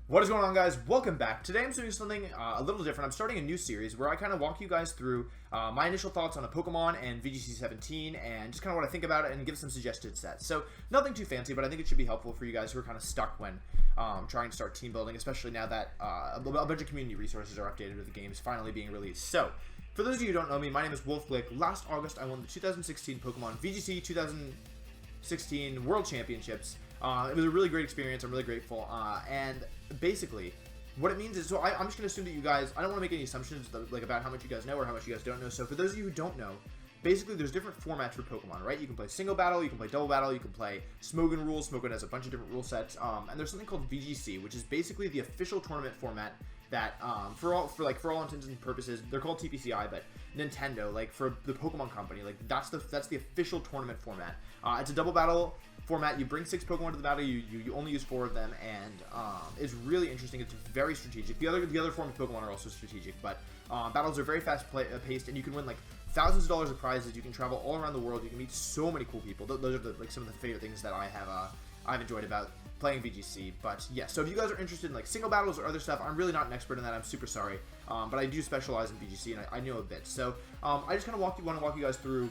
What is going on, guys? Welcome back. Today I'm doing something a little different. I'm starting a new series where I kind of walk you guys through my initial thoughts on a Pokemon and VGC17 and just kind of what I think about it and give some suggested sets. So nothing too fancy, but I think it should be helpful for you guys who are kind of stuck when trying to start team building, especially now that a bunch of community resources are updated with the games finally being released. So for those of you who don't know me, my name is WolfeyVGC. Last August I won the 2016 Pokemon VGC 2016 World Championships. It was a really great experience. I'm really grateful. And basically, what it means is, so I'm just going to assume that you guys, I don't want to make any assumptions about how much you guys know or how much you guys don't know. So for those of you who don't know, basically there's different formats for Pokemon, right? You can play single battle, you can play double battle, you can play Smogon rules. Smogon has a bunch of different rule sets. And there's something called VGC, which is basically the official tournament format that for all intents and purposes, they're called TPCI, but Nintendo, like for the Pokemon company, like that's the official tournament format. It's a double battle format. You bring 6 Pokemon to the battle. You only use 4 of them, and it's really interesting. It's very strategic. The other forms of Pokemon are also strategic, but battles are very fast paced, and you can win like thousands of dollars of prizes. You can travel all around the world. You can meet so many cool people. Those are some of the favorite things that I've enjoyed about playing VGC. But yeah, so if you guys are interested in like single battles or other stuff, I'm really not an expert in that. I'm super sorry, but I do specialize in VGC, and I know a bit. So I just kind of want to walk you guys through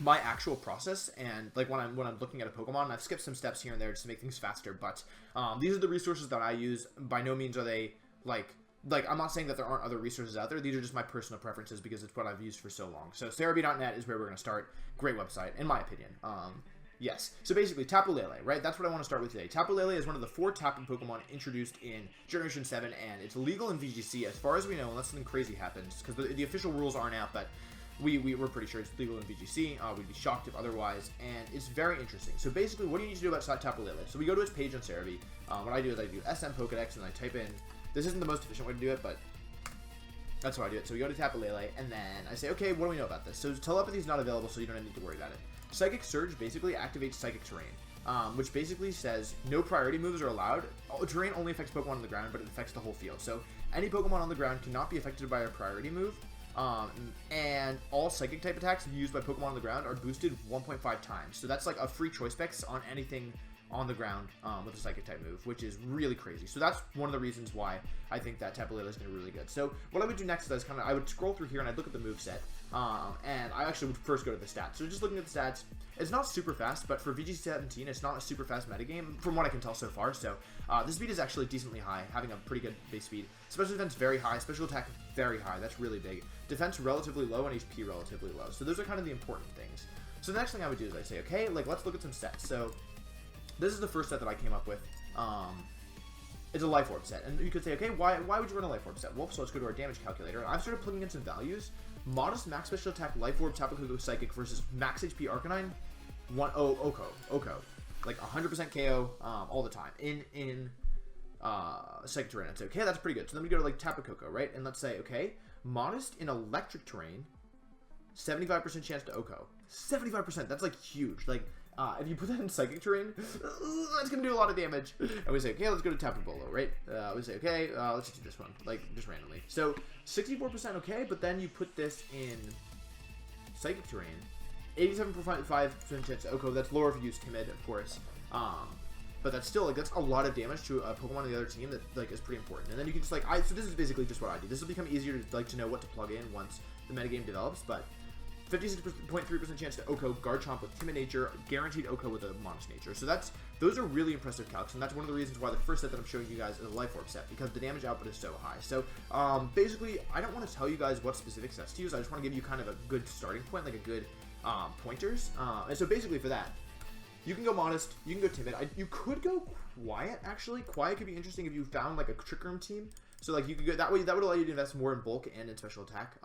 my actual process, and like when I'm looking at a Pokemon, and I've skipped some steps here and there just to make things faster, but these are the resources that I use. By no means are they like I'm not saying that there aren't other resources out there. These are just my personal preferences because it's what I've used for so long. So Cerebi.net is where we're going to start. Great website, in my opinion. Yes, so basically Tapu Lele, right? That's what I want to start with today. Tapu Lele is one of the 4 Tapu Pokemon introduced in Generation 7, and it's legal in VGC as far as we know, unless something crazy happens, because the official rules aren't out, but we're pretty sure it's legal in VGC. We'd be shocked if otherwise, and it's very interesting. So basically, what do you need to do about Tapu Lele? So we go to his page on Cerebi. What I do is I do SM Pokedex, and I type in, this isn't the most efficient way to do it, but that's how I do it. So we go to Tapu Lele, and then I say, okay, what do we know about this? So telepathy is not available, so you don't need to worry about it. Psychic Surge basically activates Psychic Terrain, which basically says no priority moves are allowed. Terrain only affects Pokemon on the ground, but it affects the whole field. So any Pokemon on the ground cannot be affected by a priority move. And all Psychic type attacks used by Pokemon on the ground are boosted 1.5 times. So that's like a free choice specs on anything on the ground with a Psychic type move, which is really crazy. So that's one of the reasons why I think that Tapu Lele is going to be really good. So what I would do next is I would scroll through here and I'd look at the move set. And I actually would first go to the stats. So just looking at the stats, it's not super fast, but for VGC17, it's not a super fast metagame from what I can tell so far. So the speed is actually decently high, having a pretty good base speed. Special defense very high, special attack very high. That's really big. Defense relatively low and HP relatively low. So those are kind of the important things. So the next thing I would do is I say, okay, like let's look at some sets. So this is the first set that I came up with. It's a Life Orb set. And you could say, okay, why would you run a Life Orb set? Well, so let's go to our damage calculator. I've started plugging in some values. Modest max special attack Life Orb Tapu Lele Psychic versus max HP Arcanine Oko. Like 100% KO all the time in Psychic Terrain. I'd say, okay, that's pretty good. So then we go to like Tapu Koko, right? And let's say, okay, modest in Electric Terrain, 75% chance to Oko. 75%, that's like huge. Like if you put that in Psychic Terrain, that's going to do a lot of damage. And we say, okay, let's go to Tapu Bolo, right? We say, okay, let's just do this one, like, just randomly. So, 64% okay, but then you put this in Psychic Terrain. 87.5% chance to Oko. That's lower if you use Timid, of course. But that's still, like, that's a lot of damage to a Pokemon on the other team that, like, is pretty important. And then you can just, like, so this is basically just what I do. This will become easier to, like, to know what to plug in once the metagame develops, but 56.3% chance to Oko, Garchomp with Timid Nature, guaranteed Oko with a Modest Nature. So those are really impressive calcs, and that's one of the reasons why the first set that I'm showing you guys is a Life Orb set, because the damage output is so high. So basically, I don't want to tell you guys what specific sets to use. I just want to give you kind of a good starting point, like a good pointers. And so basically for that, you can go Modest, you can go Timid. You could go Quiet, actually. Quiet could be interesting if you found like a Trick Room team. So like you could go that way. That would allow you to invest more in bulk and in special attack.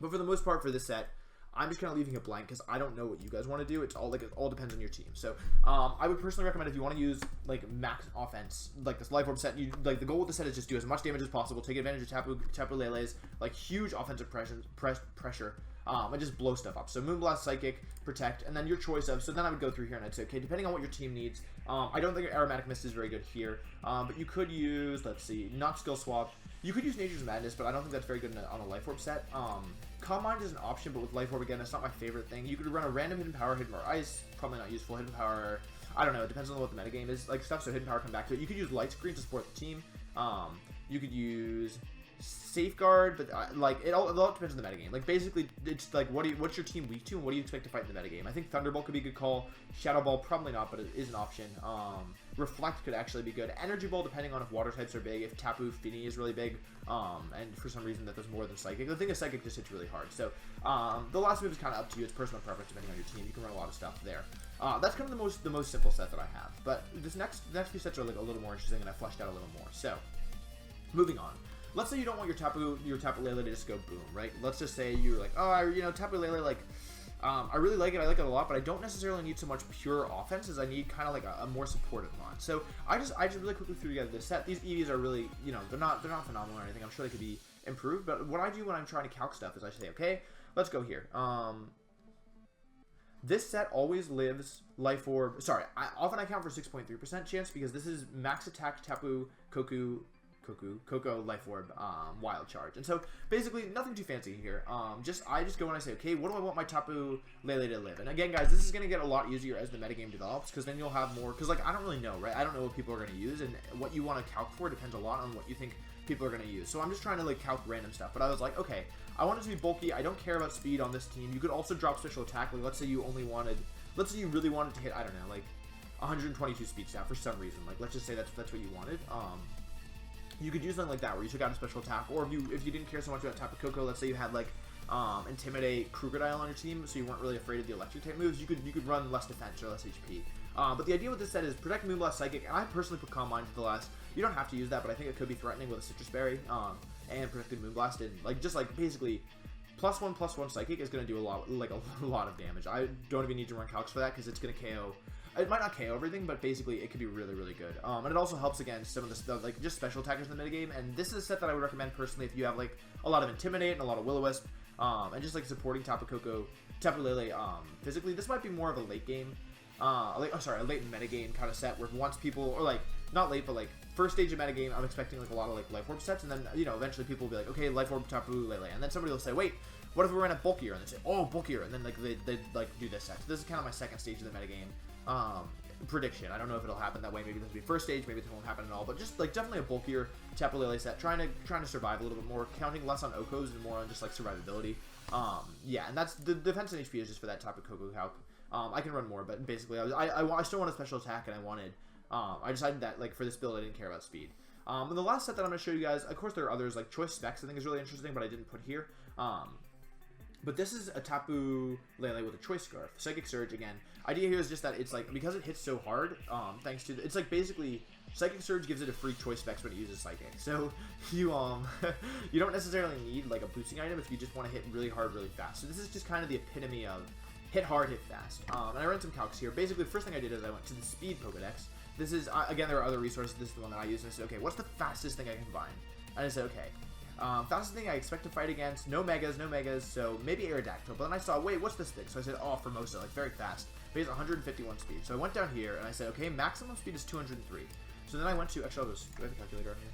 But for the most part for this set, I'm just kind of leaving it blank because I don't know what you guys want to do. It all depends on your team. So I would personally recommend if you want to use like max offense, like this Life Orb set, the goal with the set is just do as much damage as possible, take advantage of Tapu Lele's like huge offensive pressure, and just blow stuff up. So Moonblast, Psychic, Protect, and then your choice of. So then I would go through here and I'd say, okay, depending on what your team needs, I don't think Aromatic Mist is very good here, but you could use, let's see, not Skill Swap. You could use Nature's Madness, but I don't think that's very good on a Life Orb set. Calm Mind is an option, but with Life Orb, again, that's not my favorite thing. You could run a random Hidden Power, Hidden Power Ice, probably not useful. Hidden Power, I don't know. It depends on what the metagame is. Like stuff, so hidden power come back to it. You could use light screen to support the team. You could use safeguard, but like it all depends on the metagame. Like basically, it's like what's your team weak to, and what do you expect to fight in the metagame? I think Thunderbolt could be a good call. Shadow Ball probably not, but it is an option. Reflect could actually be good. Energy Ball, depending on if water types are big, if Tapu Fini is really big, and for some reason that there's more than Psychic. The thing is, Psychic just hits really hard. So the last move is kind of up to you. It's personal preference depending on your team. You can run a lot of stuff there. That's kind of the most simple set that I have. But the next few sets are like a little more interesting, and I fleshed out a little more. So moving on. Let's say you don't want your Tapu Lele to just go boom, right? Let's just say you're like, oh, Tapu Lele, like, I really like it. I like it a lot, but I don't necessarily need so much pure offense as I need kind of like a more supportive mod. So I just really quickly threw together this set. These EVs are really, they're not phenomenal or anything. I'm sure they could be improved, but what I do when I'm trying to calc stuff is I say, okay, let's go here. This set always lives Life Orb. Sorry, often I count for 6.3% chance because this is max attack Tapu Coco Life Orb Wild Charge. And so basically nothing too fancy here. I just go and I say, okay, what do I want my Tapu Lele to live? And again, guys, this is going to get a lot easier as the metagame develops, because then you'll have more, because like I don't really know, right? I don't know what people are going to use, and what you want to calc for depends a lot on what you think people are going to use. So I'm just trying to like calc random stuff, but I was like, okay, I want it to be bulky. I don't care about speed on this team. You could also drop special attack. Like let's say you really wanted to hit, I don't know, like 122 speed stat for some reason. Like let's just say that's what you wanted. You could use something like that where you took out a special attack, or if you didn't care so much about Tapu Koko, let's say you had like Intimidate Krookodile on your team, so you weren't really afraid of the electric type moves, you could run less defense or less HP. But the idea with this set is protect Moonblast Psychic, and I personally put Calm Mind to the last. You don't have to use that, but I think it could be threatening with a Citrus Berry and protected Moonblast, and like just like basically +1/+1 Psychic is going to do a lot of damage. I don't even need to run calcs for that because it's going to KO. It might not KO everything, but basically it could be really, really good. And it also helps against some of the like just special attackers in the metagame. And this is a set that I would recommend personally if you have like a lot of Intimidate and a lot of Will-O-Wisp, and just like supporting Tapu Lele. Physically, this might be more of a late game, a late metagame kind of set where once people, or like not late, but like first stage of metagame, I'm expecting like a lot of like Life Orb sets, and then eventually people will be like, okay, Life Orb Tapu Lele, and then somebody will say, wait, what if we ran a bulkier? And they say, oh, bulkier, and then like they like do this set. So this is kind of my second stage of the metagame. Prediction. I don't know if it'll happen that way. Maybe this will be first stage. Maybe this won't happen at all. But just like definitely a bulkier Tapu Lele set. Trying to survive a little bit more. Counting less on Okos and more on just like survivability. Yeah, and that's the defense and HP is just for that Tapu Koko calc. I can run more, but basically I still want a special attack, and I decided that like for this build I didn't care about speed. And the last set that I'm going to show you guys, of course there are others like Choice Specs. I think is really interesting, but I didn't put here. But this is a Tapu Lele with a Choice Scarf. Psychic Surge, again. Idea here is just that it's like, because it hits so hard, thanks to, it's like basically, Psychic Surge gives it a free Choice Specs when it uses Psychic. So, you don't necessarily need like a boosting item if you just want to hit really hard, really fast. So this is just kind of the epitome of hit hard, hit fast. And I ran some calcs here. Basically, the first thing I did is I went to the Speed Pokedex. This is, again, there are other resources. This is the one that I use. And I said, okay, what's the fastest thing I can find? And I said, okay. Fastest thing I expect to fight against, no megas, so maybe Aerodactyl. But then I saw, wait, what's this thing? So I said, oh, Formosa, like very fast. But he has 151 speed. So I went down here and I said, okay, maximum speed is 203. So then I went to, actually, do I have a calculator on here?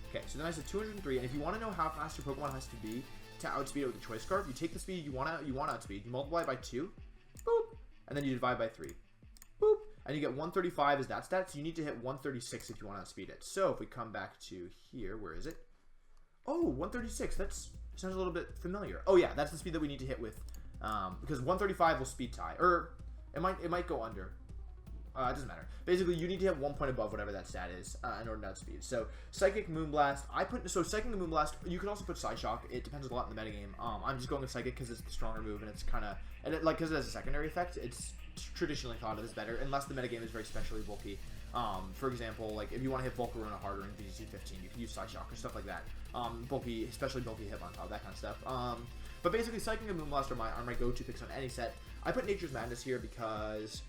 Okay, so then I said 203, and if you want to know how fast your Pokemon has to be to outspeed it with the Choice Scarf, you take the speed you want outspeed, you multiply by 2, boop, and then you divide by 3, boop, and you get 135 as that stat, so you need to hit 136 if you want to outspeed it. So if we come back to here, where is it? Oh, 136. That sounds a little bit familiar. Oh yeah, that's the speed that we need to hit with, because 135 will speed tie, or it might go under. It doesn't matter. Basically, you need to hit 1 point above whatever that stat is in order to outspeed. So Psychic Moonblast. Psychic and Moonblast. You can also put Psyshock. It depends a lot in the metagame. I'm just going with Psychic because it's the stronger move, and it's kind of because it has a secondary effect. It's traditionally thought of as better unless the metagame is very specially bulky. For example, like if you want to hit Volcarona harder in VGC17, you can use Psyshock or stuff like that. Bulky, especially bulky Hitmonchan, that kind of stuff. But basically, Psychic and Moonblast are my go-to picks on any set. I put Nature's Madness here because,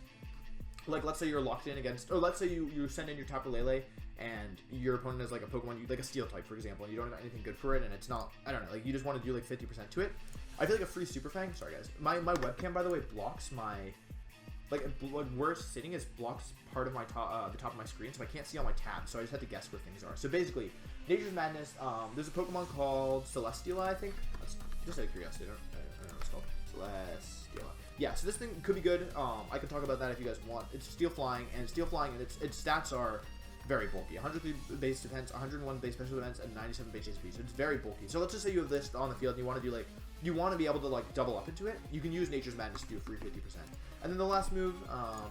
like, let's say you're locked in against, or let's say you send in your Tapu Lele and your opponent is like a Pokemon, like a Steel type, for example, and you don't have anything good for it, and it's not, I don't know, like you just want to do like 50% to it. I feel like a free Super Fang, sorry guys, my webcam, by the way, blocks my, like where it's sitting is blocks part of my the top of my screen, so I can't see all my tabs, so I just have to guess where things are. So basically, Nature's Madness, there's a Pokemon called Celesteela, I think. That's just out of curiosity, I don't know what it's called. Celesteela. yeah, so this thing could be good. I can talk about that if you guys want. It's steel flying, and its stats are very bulky. 103 base defense, 101 base special defense, and 97 base HP. So it's very bulky. So let's just say you have this on the field and you want to do like, you want to be able to like double up into it. You can use Nature's Madness to do a free 50%. And then the last move, oh,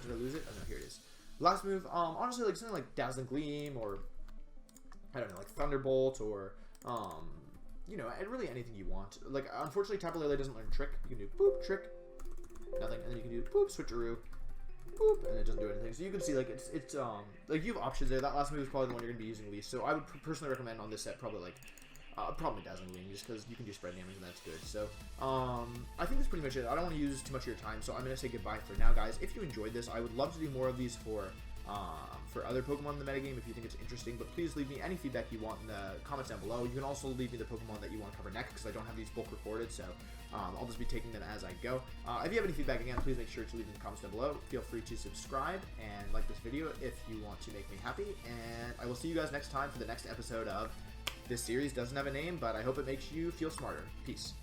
did I lose it? Oh no, here it is. Last move, honestly, like something like Dazzling Gleam, or I don't know, like Thunderbolt, or you know, really anything you want. Like, unfortunately, Tapu Lele doesn't learn Trick. You can do boop, Trick, nothing, and then you can do boop, Switcheroo, boop, and it doesn't do anything. So you can see, like, it's like, you have options there. That last move is probably the one you're gonna be using least. So I would personally recommend on this set probably like probably Dazzling Gleam, just because you can do spread damage and that's good. So I think that's pretty much it. I don't want to use too much of your time, so I'm gonna say goodbye for now, guys. If you enjoyed this, I would love to do more of these for other Pokemon in the metagame if you think it's interesting, but please leave me any feedback you want in the comments down below. You can also leave me the Pokemon that you want to cover next, because I don't have these bulk recorded, so I'll just be taking them as I go. If you have any feedback, again, please make sure to leave in the comments down below. Feel free to subscribe and like this video if you want to make me happy, and I will see you guys next time for the next episode of this series. Doesn't have a name, but I hope it makes you feel smarter. Peace.